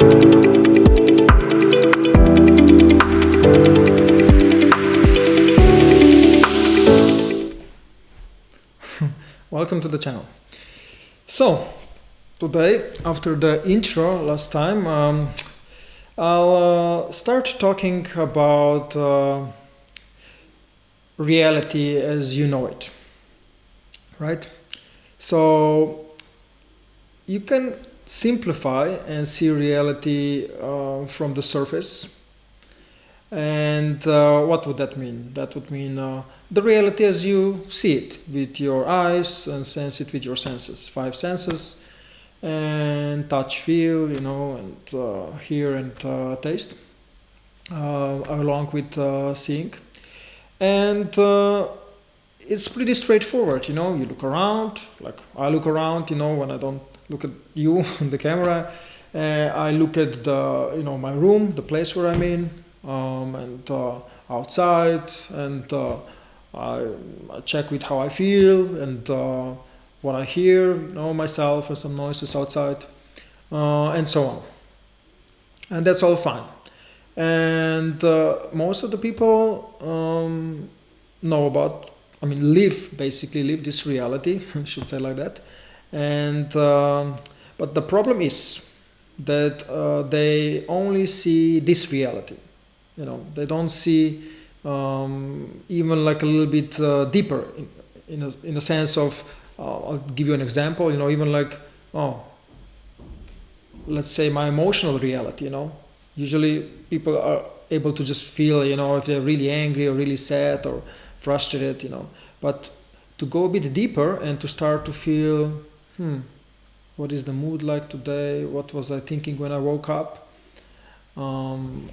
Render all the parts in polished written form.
Welcome to the channel. So, today, after the intro last time, I'll start talking about reality as you know it, right? So, you can simplify and see reality from the surface. And what would that mean? That would mean the reality as you see it with your eyes and sense it with your senses, five senses, and touch, feel, and hear and taste, along with seeing. And it's pretty straightforward, you look around, like I look around, when I don't look at you on the camera. I look at my room, the place where I'm in, and outside, and I check with how I feel and what I hear, myself and some noises outside, and so on. And that's all fine. And most of the people know about, basically live this reality, I should say like that. And but the problem is that they only see this reality. They don't see even like a little bit deeper in a sense of, I'll give you an example, even like, let's say my emotional reality, usually people are able to just feel, if they're really angry or really sad or frustrated, but to go a bit deeper and to start to feel, what is the mood like today? What was I thinking when I woke up? And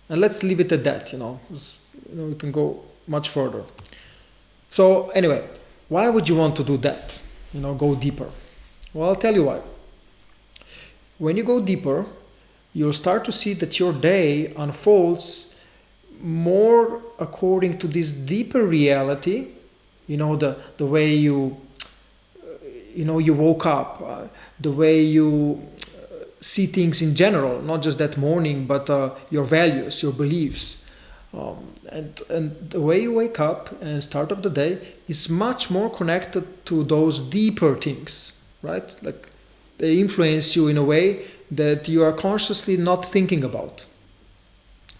let's leave it at that, 'cause, we can go much further. So anyway, why would you want to do that? Go deeper. Well, I'll tell you why. When you go deeper, you'll start to see that your day unfolds more according to this deeper reality, the way you woke up, the way you see things in general, not just that morning, but your values, your beliefs. And the way you wake up and start up the day is much more connected to those deeper things, right? Like they influence you in a way that you are consciously not thinking about,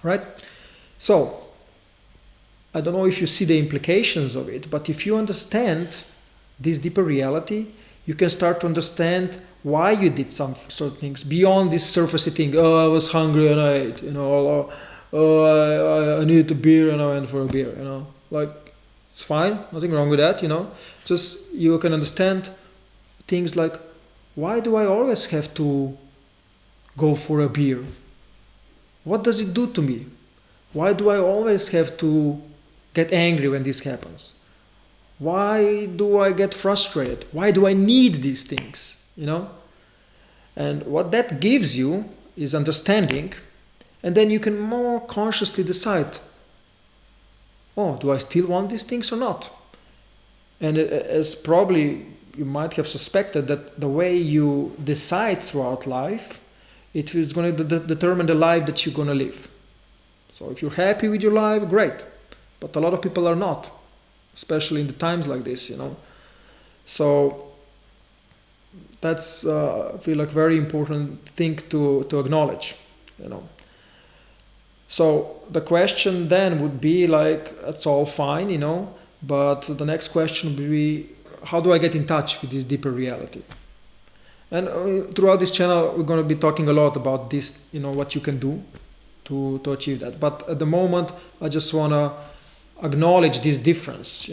right? So, I don't know if you see the implications of it, but if you understand this deeper reality, you can start to understand why you did some certain things beyond this surface thing. Oh, I was hungry and I ate, I needed a beer and I went for a beer, like it's fine, nothing wrong with that, just you can understand things like, why do I always have to go for a beer? What does it do to me? Why do I always have to get angry when this happens? Why do I get frustrated? Why do I need these things? And what that gives you is understanding, and then you can more consciously decide, do I still want these things or not? And as probably you might have suspected, that the way you decide throughout life, it is going to determine the life that you're going to live. So if you're happy with your life, great. But a lot of people are not, especially in the times like this, So that's, I feel like, very important thing to acknowledge, So the question then would be like, that's all fine, but the next question would be, how do I get in touch with this deeper reality? And throughout this channel, we're going to be talking a lot about this, what you can do to achieve that. But at the moment, I just want to acknowledge this difference,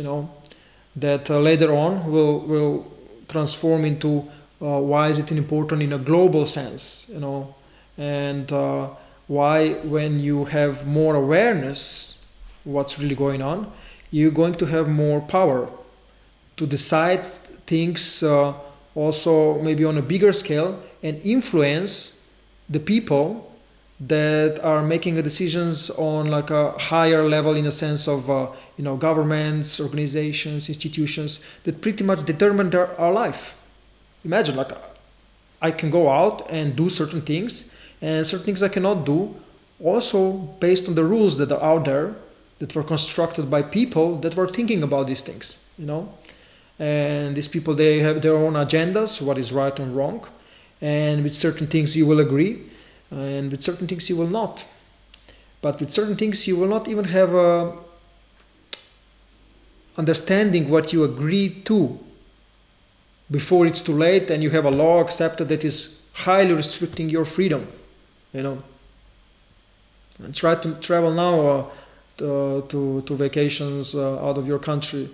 that later on will transform into why is it important in a global sense, and why when you have more awareness what's really going on, you're going to have more power to decide things also maybe on a bigger scale and influence the people that are making decisions on like a higher level, in a sense of governments, organizations, institutions that pretty much determine our life. Imagine, like, I can go out and do certain things, and certain things I cannot do, also based on the rules that are out there that were constructed by people that were thinking about these things, And these people, they have their own agendas, what is right and wrong, and with certain things you will agree, and with certain things you will not. But with certain things you will not even have a understanding what you agree to before it's too late and you have a law accepted that is highly restricting your freedom, And try to travel now to vacations out of your country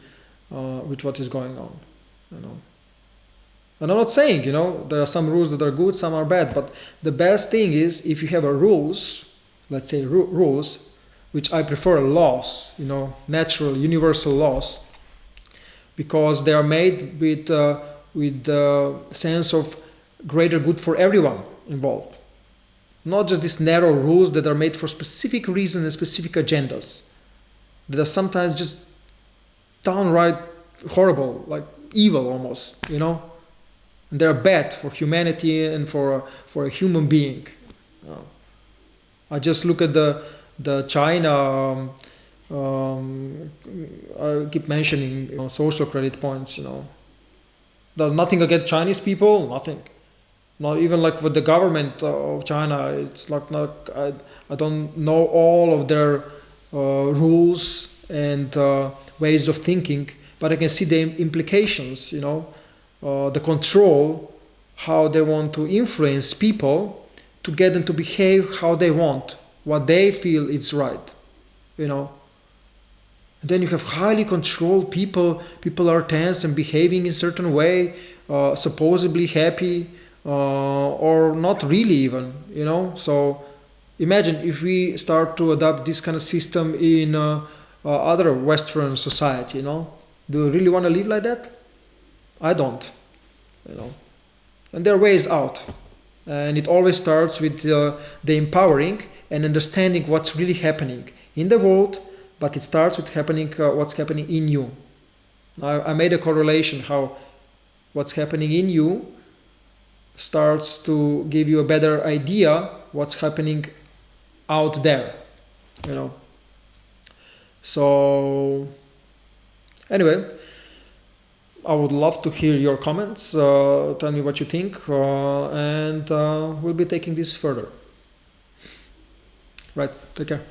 with what is going on, And I'm not saying, there are some rules that are good, some are bad, but the best thing is if you have a rules, let's say rules, which I prefer laws, natural, universal laws, because they are made with the sense of greater good for everyone involved. Not just these narrow rules that are made for specific reasons and specific agendas, that are sometimes just downright horrible, like evil almost, And they're bad for humanity and for a human being. I just look at the China. I keep mentioning social credit points. There's nothing against Chinese people, nothing. Not even like with the government of China, it's like I don't know all of their rules and ways of thinking, but I can see the implications. The control, how they want to influence people to get them to behave how they want, what they feel is right, And then you have highly controlled people. People are tense and behaving in a certain way, supposedly happy, or not really even, So imagine if we start to adopt this kind of system in other Western society, Do we really want to live like that? I don't, And there are ways out. And it always starts with the empowering and understanding what's really happening in the world, but it starts with what's happening in you. I made a correlation how what's happening in you starts to give you a better idea what's happening out there, So anyway, I would love to hear your comments. Tell me what you think, and we'll be taking this further. Right, take care.